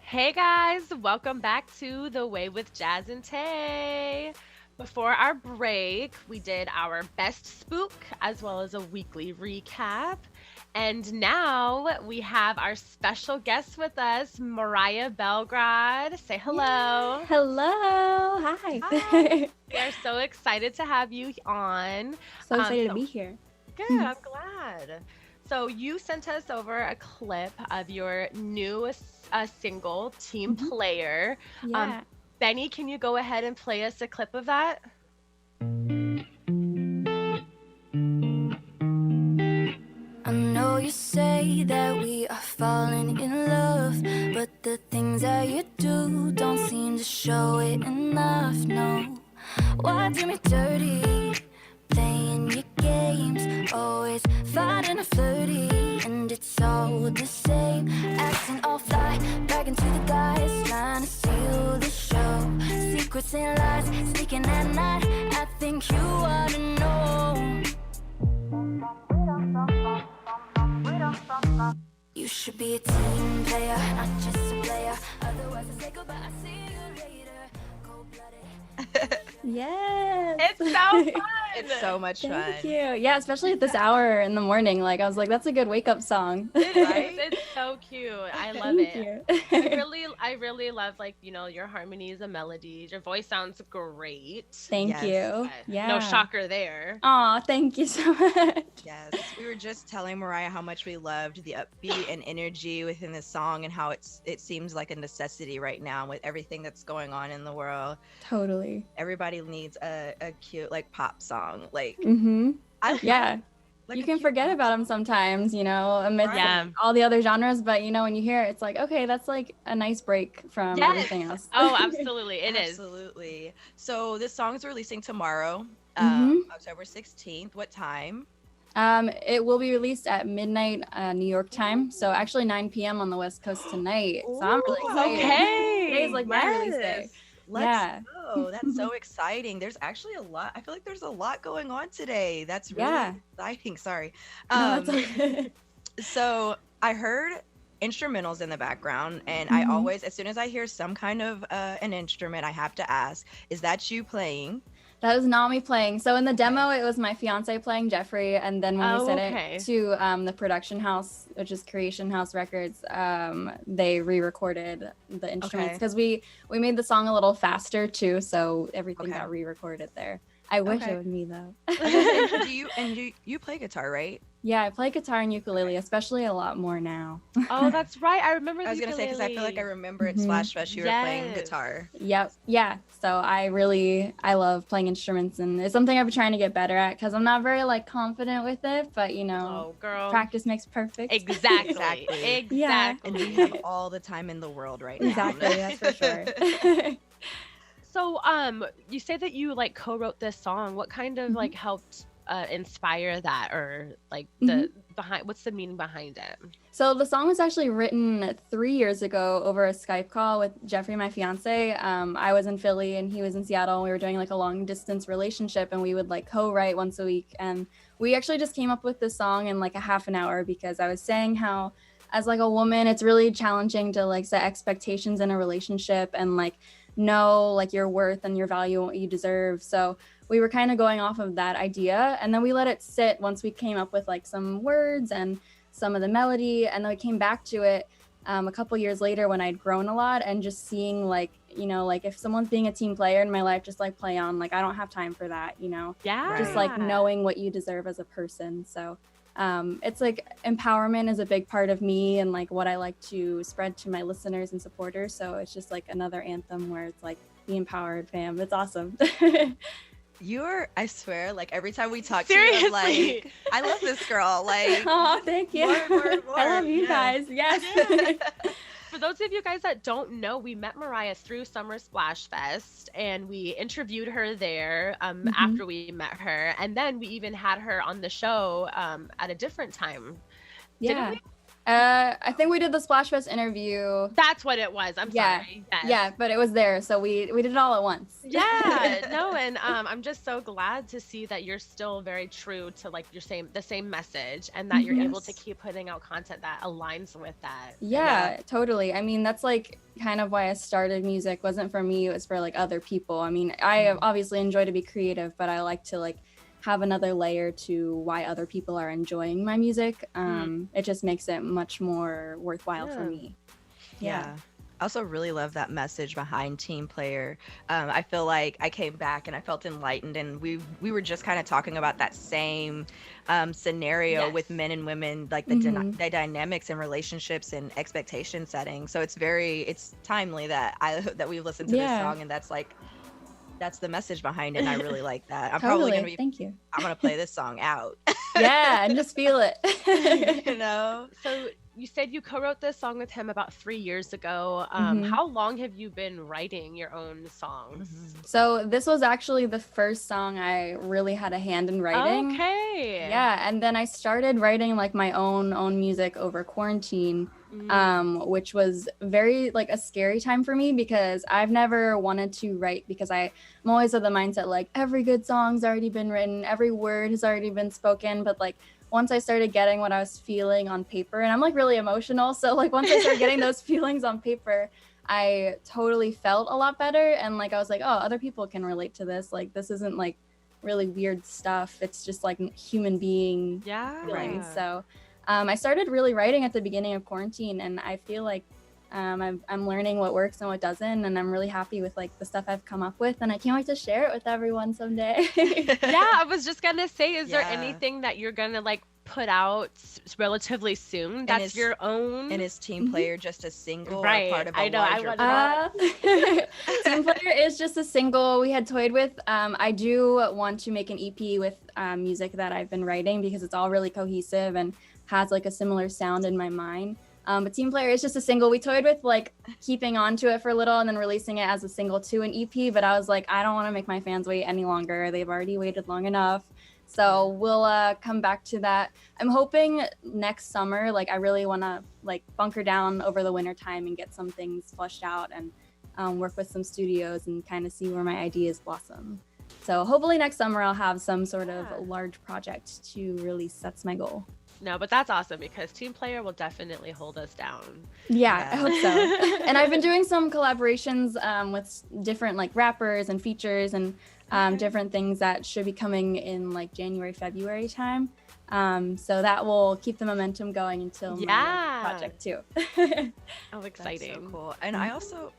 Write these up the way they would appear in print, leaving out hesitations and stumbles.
Hey guys, welcome back to The Way with Jazz and Tay. Before our break, we did our best spook as well as a weekly recap. And now we have our special guest with us, Mariah Belgrod. Say Yeah. hello. Hello. Hi. Hi. We are so excited to have you on. So excited to So be here. good, I'm glad. So you sent us over a clip of your new single, Team Mhm. Player. Um, Yeah. Benny, can you go ahead and play us a clip of that? I know you say that we are falling in love, but the things that you do don't seem to show it enough, no. Why do me dirty, playing your games, always fighting and flirty, and it's all the same, acting all fly, bragging to the guys, trying to steal the show, secrets and lies, sneaking at night, I think you ought to know. You should be a team player, not just a player. Otherwise, I say goodbye, I see you later. Cold-blooded. Yes. It's so fun. It's so much fun. Thank you. Yeah, especially at this hour in the morning. Like I was like, that's a good wake up song. It Right? is. It's so cute. I love Thank it. you. I really love like, your harmonies and melodies. Your voice sounds great. Thank Yes. you. Yeah. No shocker there. Aw, thank you so much. Yes. We were just telling Mariah how much we loved the upbeat and energy within the song and how it seems like a necessity right now with everything that's going on in the world. Totally. Everybody needs a cute like pop song. Like Mm-hmm. I Yeah. like You a can cute forget pop about song. them sometimes, amidst Right. Yeah. all the other genres. But when you hear it, it's like, okay, that's like a nice break from Yes. everything else. Oh, absolutely. It is. Absolutely. So this song's releasing tomorrow, Mhm. October 16th. What time? It will be released at midnight New York time. So actually 9 p.m. on the West Coast tonight. So I'm really Ooh, excited. Okay. Today's like my release day. Yes. Let's Yeah. go. That's so exciting. There's actually a lot. I feel like there's a lot going on today. That's really Yeah. exciting. Sorry. No, it's okay. So I heard instrumentals in the background, and I Mhm. always, as soon as I hear some kind of an instrument, I have to ask, is that you playing? That is not me playing. So in the demo, it was my fiance playing Jeffrey, and then when we Oh, sent okay. it to the production house, which is Creation House Records, they re-recorded the instruments Okay. because we made the song a little faster too, so everything Okay. got re-recorded there. I wish Okay. it was me though. I was gonna say, do you play guitar, right? Yeah, I play guitar and ukulele, especially a lot more now. Oh, that's right. I remember I was gonna say because I feel like I ukulele. remember at Mhm. Splashfest you were playing Yes. guitar. Yep. Yeah. So I love playing instruments, and it's something I've been trying to get better at because I'm not very like confident with it, but Oh, girl. practice makes perfect. Exactly. Exactly. Yeah. And we have all the time in the world right now. Exactly, that's for sure. So, you say that you like co-wrote this song. What kind of like helped inspire that, or like the behind? What's the meaning behind it? So the song was actually written 3 years ago over a Skype call with Jeffrey, my fiance. I was in Philly and he was in Seattle. And we were doing like a long distance relationship, and we would like co-write once a week. And we actually just came up with this song in like a half an hour because I was saying how as like a woman, it's really challenging to like set expectations in a relationship and like know like your worth and your value and what you deserve. So we were kind of going off of that idea, and then we let it sit once we came up with like some words and some of the melody, and then we came back to it a couple years later when I'd grown a lot, and just seeing like like if someone's being a team player in my life, just like play on, like I don't have time for that, Yeah. just like knowing what you deserve as a person. So it's like empowerment is a big part of me and like what I like to spread to my listeners and supporters. So it's just like another anthem where it's like be empowered, fam. It's awesome. I swear, like every time we talk to you, I'm Seriously. like, I love this girl. Like, Oh, thank you. more, I love you yeah. guys. Yes. For those of you guys that don't know, we met Mariah through Summer Splashfest, and we interviewed her there after we met her, and then we even had her on the show at a different time. Yeah. Didn't we? I think we did the Splashfest interview. That's what it was. I'm Yeah. sorry. Yes. Yeah, but it was there, so we did it all at once. Yeah, no, and I'm just so glad to see that you're still very true to like the same message, and that you're able to Yes. keep putting out content that aligns with that. Yeah, totally. I mean, that's like kind of why I started music. Wasn't for me, it was for like other people. I mean, I obviously enjoy to be creative, but I like to like have another layer to why other people are enjoying my music. It just makes it much more worthwhile for Yeah. me. Yeah. I also really love that message behind Team Player. I feel like I came back and I felt enlightened, and we were just kind of talking about that same scenario with Yes. men and women, like the dynamics and relationships and expectation setting. So it's timely that we've listened to this Yeah. song, and that's the message behind it, and I really like that. I'm Totally. probably gonna Thank you. I'm gonna play this song out. Yeah, and just feel it. You know? So you said you co-wrote this song with him about 3 years ago. How long have you been writing your own songs? So this was actually the first song I really had a hand in writing. Okay. Yeah, and then I started writing like my own music over quarantine, which was very like a scary time for me because I've never wanted to write because I'm always of the mindset like every good song's already been written, every word has already been spoken, but like once I started getting what I was feeling on paper, and I'm like really emotional, so like once I started getting those feelings on paper, I totally felt a lot better, and like I was like, oh, other people can relate to this. Like this isn't like really weird stuff. It's just like human being Yeah. feelings. So I started really writing at the beginning of quarantine, and I feel like I'm learning what works and what doesn't, and I'm really happy with like the stuff I've come up with, and I can't wait to share it with everyone someday. Yeah, I was just gonna say, is there Yeah. anything that you're gonna like put out relatively soon that's is- your own? And is Team Player just a single Right, or part of a I know, I larger wanted- project? Team Player is just a single we had toyed with. I do want to make an EP with music that I've been writing because it's all really cohesive and has like a similar sound in my mind. But Team Player is just a single. We toyed with like keeping on to it for a little and then releasing it as a single to an EP. But I was like, I don't want to make my fans wait any longer. They've already waited long enough. So we'll come back to that. I'm hoping next summer, like I really want to like bunker down over the winter time and get some things fleshed out and work with some studios and kind of see where my ideas blossom. So hopefully next summer I'll have some sort of large project to release. That's my goal. No, but that's awesome because Team Player will definitely hold us down. Yeah, I hope so. And I've been doing some collaborations with different like rappers and features and different things that should be coming in like January, February time. So that will keep the momentum going until my project too. Oh, exciting. That's so cool. And I also,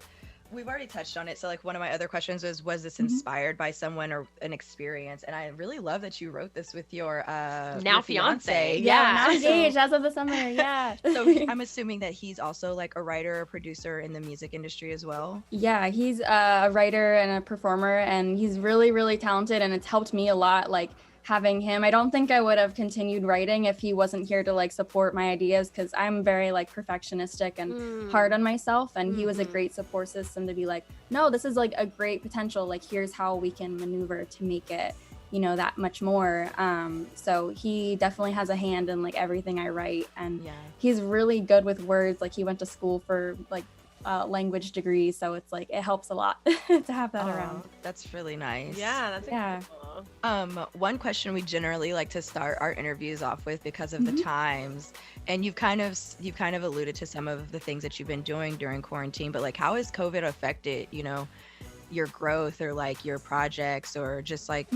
we've already touched on it. So like one of my other questions was this inspired by someone or an experience? And I really love that you wrote this with your now your fiance. Yeah, Yeah. we're engaged as of the summer. Yeah. So I'm assuming that he's also like a writer or producer in the music industry as well. Yeah, he's a writer and a performer, and he's really, really talented, and it's helped me a lot, like having him. I don't think I would have continued writing if he wasn't here to like support my ideas, because I'm very like perfectionistic and hard on myself, and he was a great support system to be like, no, this is like a great potential, like here's how we can maneuver to make it, you know, that much more. So he definitely has a hand in like everything I write, and he's really good with words. Like he went to school for like language degree, so it's like it helps a lot to have that around. That's really nice. Yeah, that's incredible. One question we generally like to start our interviews off with because of the times, and you've kind of alluded to some of the things that you've been doing during quarantine, but like how has COVID affected, you know, your growth or like your projects or just like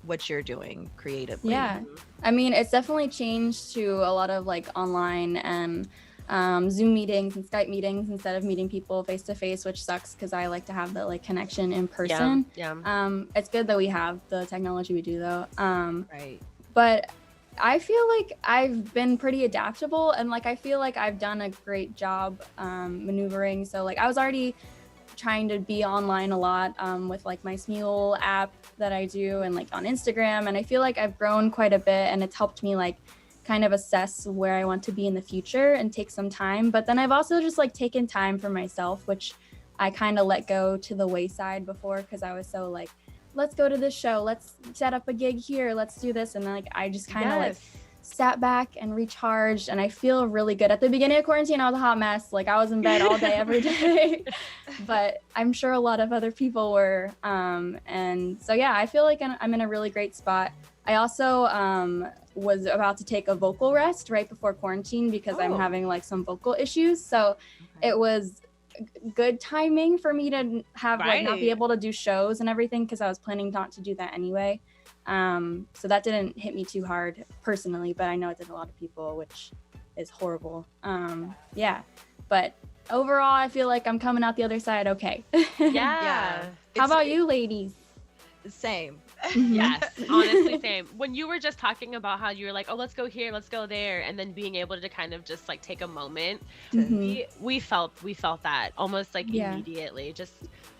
what you're doing creatively? Yeah, I mean, it's definitely changed to a lot of like online and Zoom meetings and Skype meetings instead of meeting people face to face, which sucks because I like to have the like connection in person. It's good that we have the technology we do though. Right. But I feel like I've been pretty adaptable, and like I feel like I've done a great job maneuvering. So like I was already trying to be online a lot with like my Smule app that I do and like on Instagram, and I feel like I've grown quite a bit, and it's helped me like kind of assess where I want to be in the future and take some time. But then I've also just like taken time for myself, which I kind of let go to the wayside before because I was so like, let's go to this show, let's set up a gig here, let's do this, and then like I just kind of like sat back and recharged, and I feel really good. At the beginning of quarantine, I was a hot mess. Like, I was in bed all day, every day, but I'm sure a lot of other people were. And so, yeah, I feel like I'm in a really great spot. I also was about to take a vocal rest right before quarantine because I'm having like some vocal issues. So it was good timing for me to have like not be able to do shows and everything because I was planning not to do that anyway. So that didn't hit me too hard personally, but I know it did a lot of people, which is horrible. Yeah, but overall, I feel like I'm coming out the other side okay. Yeah. How about you, ladies? Same. Yes, honestly, same. When you were just talking about how you were like, oh, let's go here, let's go there, and then being able to kind of just like take a moment, we felt that almost like immediately. Just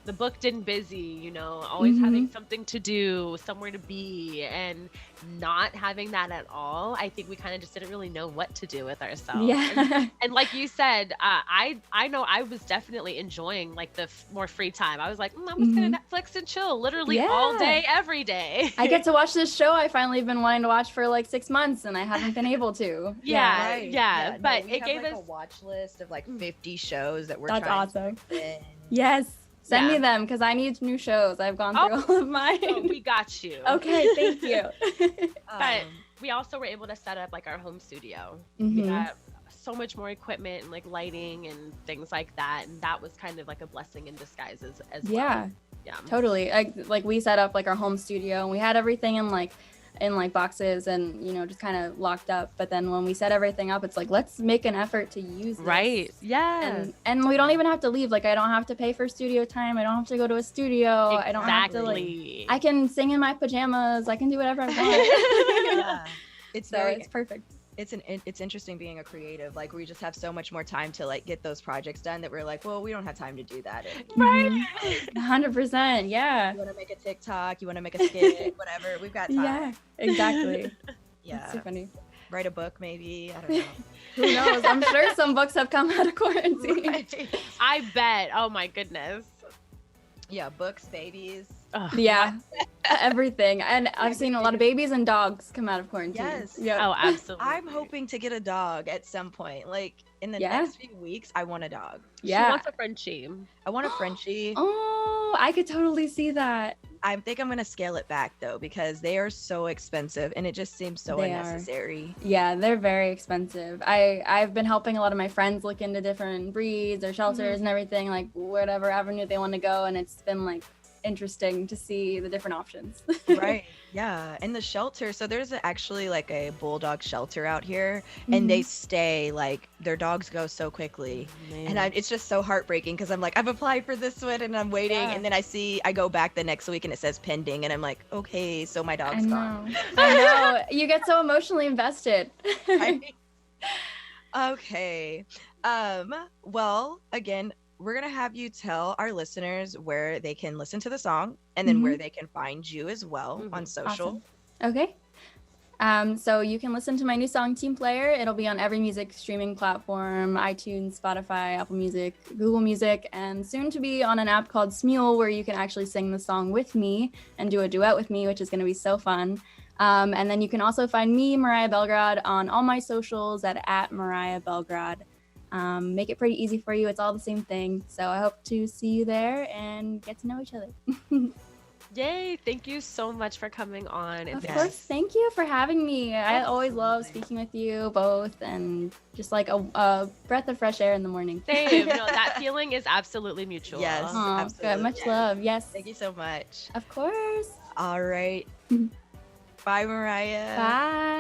the book didn't busy, you know, always having something to do, somewhere to be, and not having that at all. I think we kind of just didn't really know what to do with ourselves. Yeah. And like you said, I know I was definitely enjoying like the more free time. I was like, I'm just gonna Netflix and chill, literally all day, every day. I get to watch this show I finally have been wanting to watch for like 6 months, and I haven't been able to. Yeah. But we it have gave like us a watch list of like 50 shows that we're That's trying awesome. to fit in. Yes. Send me them because I need new shows. I've gone through all of mine. Oh, we got you. Okay, thank you. But we also were able to set up like our home studio. We got so much more equipment and like lighting and things like that, and that was kind of like a blessing in disguise as well. Yeah, totally. Like we set up like our home studio, and we had everything in like boxes and, you know, just kind of locked up. But then when we set everything up, it's like, let's make an effort to use this. And we don't even have to leave. Like, I don't have to pay for studio time. I don't have to go to a studio. I don't have to like, I can sing in my pajamas. I can do whatever I want. It's perfect. It's interesting being a creative. Like, we just have so much more time to like get those projects done that we're like, well, we don't have time to do that anymore. 100%. Yeah. You want to make a TikTok, you want to make a skit, whatever, we've got time. Yeah, exactly. That's so funny. Write a book, maybe. I don't know. Who knows? I'm sure some books have come out of quarantine. I bet. Oh my goodness. Yeah, books, babies. Yeah, everything. And I've seen a lot of babies and dogs come out of quarantine. Yes. Yeah. Oh, absolutely. I'm hoping to get a dog at some point. Like, in the next few weeks, I want a dog. Yeah. She wants a Frenchie. I want a Frenchie. Oh, I could totally see that. I think I'm going to scale it back, though, because they are so expensive, and it just seems so unnecessary. Yeah, they're very expensive. I've been helping a lot of my friends look into different breeds or shelters and everything, like whatever avenue they want to go, and it's been like interesting to see the different options. Right. Yeah. And the shelter, so there's actually like a bulldog shelter out here, and they stay, like, their dogs go so quickly. And it's just so heartbreaking because I'm like, I've applied for this one and I'm waiting, and then I go back the next week and it says pending, and I'm like, okay, so my dog's gone. I know. You get so emotionally invested. Right? Okay. Well, again, we're going to have you tell our listeners where they can listen to the song, and then where they can find you as well on social. Awesome. Okay. So you can listen to my new song, Team Player. It'll be on every music streaming platform, iTunes, Spotify, Apple Music, Google Music, and soon to be on an app called Smule, where you can actually sing the song with me and do a duet with me, which is going to be so fun. And then you can also find me, Mariah Belgrod, on all my socials at Mariah Belgrod. Make it pretty easy for you. It's all the same thing. So I hope to see you there and get to know each other. Yay. Thank you so much for coming on. Of course. Thank you for having me. I always love speaking with you both, and just like a breath of fresh air in the morning. Same. No, that feeling is absolutely mutual. Yes. Absolutely. Good. Much love. Yes. Thank you so much. Of course. All right. Bye, Mariah. Bye.